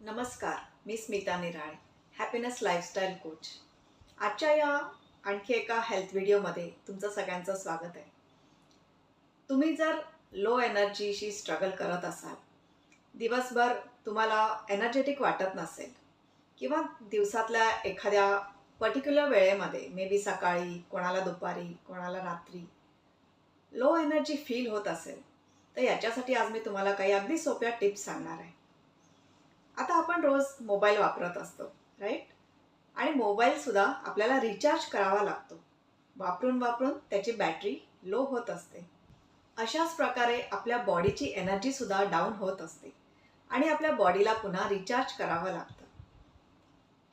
नमस्कार, मी स्मिता निराळे, happiness lifestyle coach. आजच्या या आणखी एका हेल्थ व्हिडिओमध्ये तुमचं सगळ्यांचं स्वागत आहे. तुम्ही जर लो एनर्जीशी स्ट्रगल करत असाल, दिवसभर तुम्हाला एनर्जेटिक वाटत नसेल किंवा दिवसातल्या एखाद्या पर्टिक्युलर वेळेमध्ये मे बी सकाळी, कोणाला दुपारी, कोणाला रात्री लो एनर्जी फील होत असेल, तर याच्यासाठी आज मी तुम्हाला काही अगदी सोप्या टिप्स सांगणार आहे. आता आपण रोज मोबाईल वापरत असतो, राईट? आणि मोबाईलसुद्धा आपल्याला रिचार्ज करावा लागतो. वापरून वापरून त्याची बॅटरी लो होत असते. अशाच प्रकारे आपल्या बॉडीची एनर्जीसुद्धा डाऊन होत असते आणि आपल्या बॉडीला पुन्हा रिचार्ज करावं लागतं.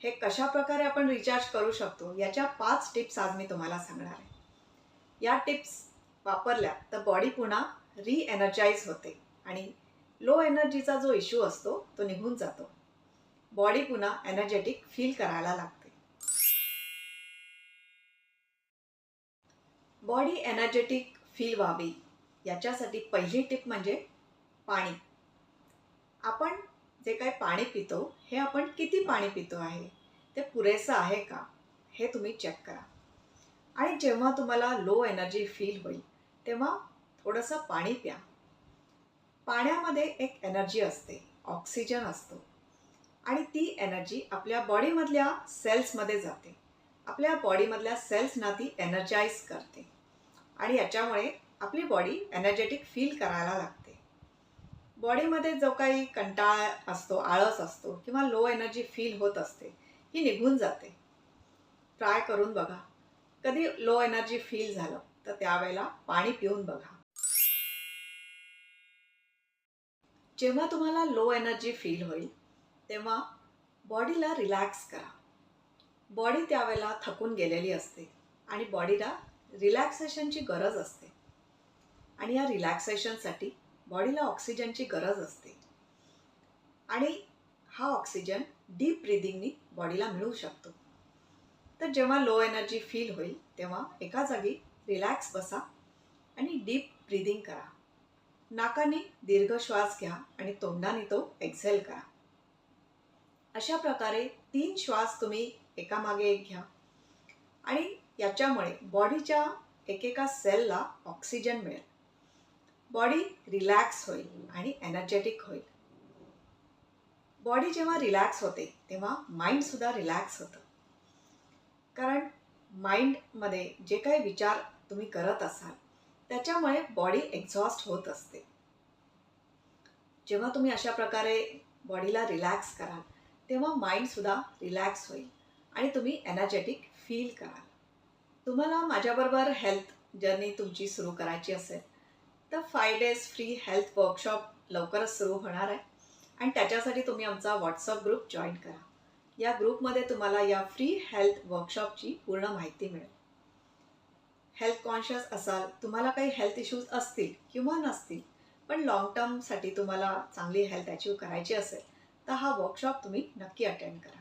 हे कशा प्रकारे आपण रिचार्ज करू शकतो याच्या 5 टिप्स आज मी तुम्हाला सांगणार आहे. या टिप्स वापरल्या तर बॉडी पुन्हा रिएनर्जाइज होते आणि लो एनर्जीचा जो इश्यू असतो तो निघून जातो. बॉडी पुन्हा एनर्जेटिक फील करायला लागते. बॉडी एनर्जेटिक फील व्हावी याच्यासाठी पहिली टिप म्हणजे पाणी. आपण जे काही पाणी पितो हे आपण किती पाणी पितो आहे ते पुरेसं आहे का हे तुम्ही चेक करा. आणि जेव्हा तुम्हाला लो एनर्जी फील होईल तेव्हा थोडंसं पाणी प्या. पाण्यामध्ये एक एनर्जी असते, ऑक्सिजन असतो आणि ती एनर्जी आपल्या बॉडीमधल्या सेल्समध्ये जाते. आपल्या बॉडीमधल्या सेल्सना ती एनर्जाइज करते आणि याच्यामुळे आपली बॉडी एनर्जेटिक फील करायला लागते. बॉडीमध्ये जो काही कंटाळा असतो, आळस असतो किंवा लो एनर्जी फील होत असते, ही निघून जाते. ट्राय करून बघा. कधी लो एनर्जी फील झालं तर त्यावेळेला पाणी पिऊन बघा. जेव्हा तुम्हाला लो एनर्जी फील होईल तेव्हा बॉडीला रिलॅक्स करा. बॉडी त्यावेळेला थकून गेलेली असते आणि बॉडीला रिलॅक्सेशनची गरज असते आणि या रिलॅक्सेशनसाठी बॉडीला ऑक्सिजनची गरज असते आणि हा ऑक्सिजन डीप ब्रीदिंगनी बॉडीला मिळू शकतो. तर जेव्हा लो एनर्जी फील होईल तेव्हा एका जागी रिलॅक्स बसा आणि डीप ब्रीदिंग करा. नाकाने दीर्घ श्वास घ्या आणि तोंडाने तो एक्झेल करा. अशा प्रकारे 3 श्वास तुम्ही एकामागे एक घ्या आणि याच्यामुळे बॉडीच्या एकेका सेलला ऑक्सिजन मिळेल. बॉडी रिलॅक्स होईल आणि एनर्जेटिक होईल. बॉडी जेव्हा रिलॅक्स होते तेव्हा माइंडसुद्धा रिलॅक्स होतं. कारण माइंडमध्ये जे काही विचार तुम्ही करत असाल त्याच्यामुळे बॉडी एक्झॉस्ट होत असते. जेव्हा तुम्ही अशा प्रकारे बॉडीला रिलॅक्स कराल तेव्हा माइंडसुद्धा रिलॅक्स होईल आणि तुम्ही एनर्जेटिक फील कराल. तुम्हाला माझ्याबरोबर हेल्थ जर्नी तुमची सुरू करायची असेल तर 5 डेज फ्री हेल्थ वर्कशॉप लवकरच सुरू होणार आहे आणि त्याच्यासाठी तुम्ही आमचा व्हॉट्सअप ग्रुप जॉईन करा. या ग्रुपमध्ये तुम्हाला या फ्री हेल्थ वर्कशॉपची पूर्ण माहिती मिळेल. हेल्थ कॉन्शियस असाल, तुम्हाला काही हेल्थ इश्यूज असतील किंवा नसतील, पण लॉंग टर्मसाठी तुम्हाला चांगली हेल्थ अचीव करायची असेल तर हा वर्कशॉप तुम्ही नक्की अटेंड करा.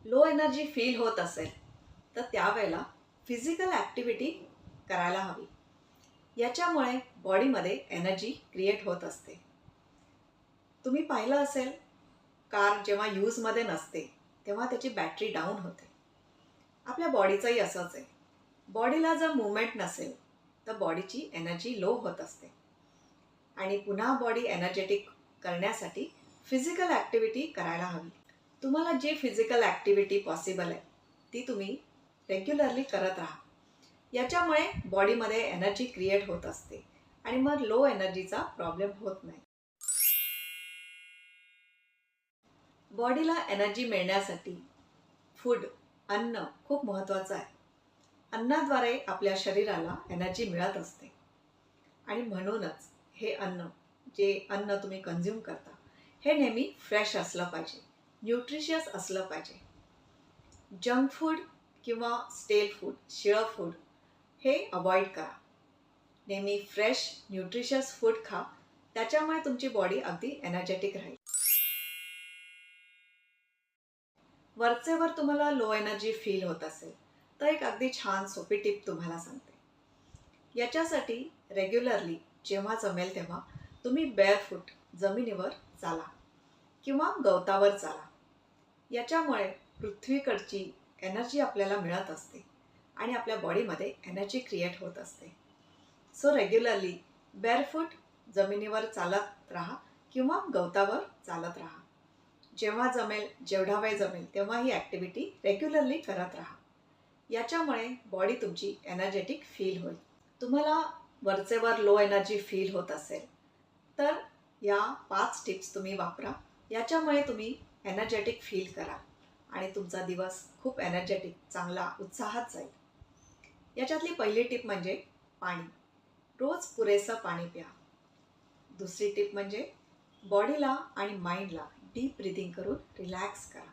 लो एनर्जी फील होत असेल तर त्यावेळेला फिजिकल ॲक्टिव्हिटी करायला हवी. याच्यामुळे बॉडीमध्ये एनर्जी क्रिएट होत असते. तुम्ही पाहिलं असेल, कार जेव्हा यूजमध्ये नसते तेव्हा त्याची बॅटरी डाऊन होते. आपल्या बॉडीचंही असंच आहे. बॉडीला जर मूवमेंट नसेल तर बॉडीची एनर्जी लो होत असते आणि पुन्हा बॉडी एनर्जेटिक करण्यासाठी फिजिकल ॲक्टिव्हिटी करायला हवी. तुम्हाला जी फिजिकल ॲक्टिव्हिटी पॉसिबल आहे ती तुम्ही रेग्युलरली करत राहा. याच्यामुळे बॉडीमध्ये एनर्जी क्रिएट होत असते आणि मग लो एनर्जीचा प्रॉब्लेम होत नाही. बॉडीला एनर्जी मिळण्यासाठी फूड, अन्न खूप महत्त्वाचं आहे. अन्नाद्वारे आपल्या शरीराला एनर्जी मिळत असते आणि म्हणूनच हे अन्न, जे अन्न तुम्ही कंझ्युम करता, हे नेहमी फ्रेश असलं पाहिजे, न्यूट्रिशियस असलं पाहिजे. जंक फूड किंवा स्टेल फूड, शिळं फूड हे अवॉइड करा. नेहमी फ्रेश न्यूट्रिशियस फूड खा. त्याच्यामुळे तुमची बॉडी अगदी एनर्जेटिक राहील. वरचेवर तुम्हाला लो एनर्जी फील होत असेल तर एक अगदी छान सोपी टिप तुम्हाला सांगते. याच्यासाठी रेग्युलरली जेव्हा जमेल तेव्हा तुम्ही बेअर फूट, जमिनीवर चाला किंवा गवतावर चाला. याच्यामुळे पृथ्वीकडची एनर्जी आपल्याला मिळत असते आणि आपल्या बॉडीमध्ये एनर्जी क्रिएट होत असते. सो रेग्युलरली बेअरफूट जमिनीवर चालत राहा किंवा गवतावर चालत राहा. जेव्हा जमेल, जेवढा वेळ जमेल तेव्हा ही ॲक्टिव्हिटी रेग्युलरली करत राहा. याच्यामुळे बॉडी तुमची एनर्जेटिक फील होईल. तुम्हाला वरचेवर लो एनर्जी फील होत असेल तर या 5 टिप्स तुम्ही वापरा. याच्यामुळे तुम्ही एनर्जेटिक फील करा आणि तुमचा दिवस खूप एनर्जेटिक, चांगला, उत्साहात जाईल. याच्यातली पहिली टिप म्हणजे पाणी. रोज पुरेसं पाणी प्या. दुसरी टिप म्हणजे बॉडीला आणि माइंडला डीप ब्रीदिंग करून रिलॅक्स करा.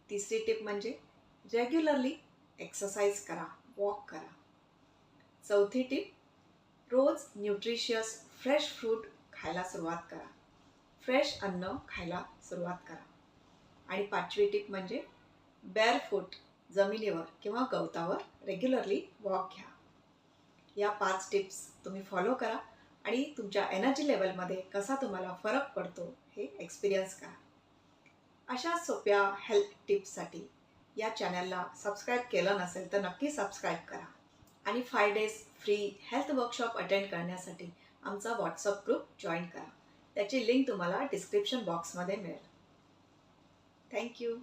तिसरी टिप म्हणजे रेग्युलरली एक्सरसाइज करा, वॉक करा. चौथी टिप, रोज न्यूट्रिशियस फ्रेश फ्रूट खायला सुरुवात करा. फ्रेश अन्न खायला सुरुवात करा. आणि पाचवी टिप म्हणजे बेअरफूट जमिनीवर किंवा गवतावर रेग्युलरली वॉक घ्या. या 5 टिप्स तुम्ही फॉलो करा आणि तुमच्या एनर्जी लेवलमध्ये कसा तुम्हाला फरक पडतो हे एक्सपिरियन्स करा. अशा सोप्या हेल्थ टिप्ससाठी या चॅनलला सबस्क्राईब केलं नसेल तर नक्की सबस्क्राईब करा. आणि 5 days free health workshop attend करण्यासाठी आमचा व्हॉट्सअप ग्रुप जॉईन करा. त्याची लिंक तुम्हाला डिस्क्रिप्शन बॉक्समध्ये मिळेल. थँक्यू.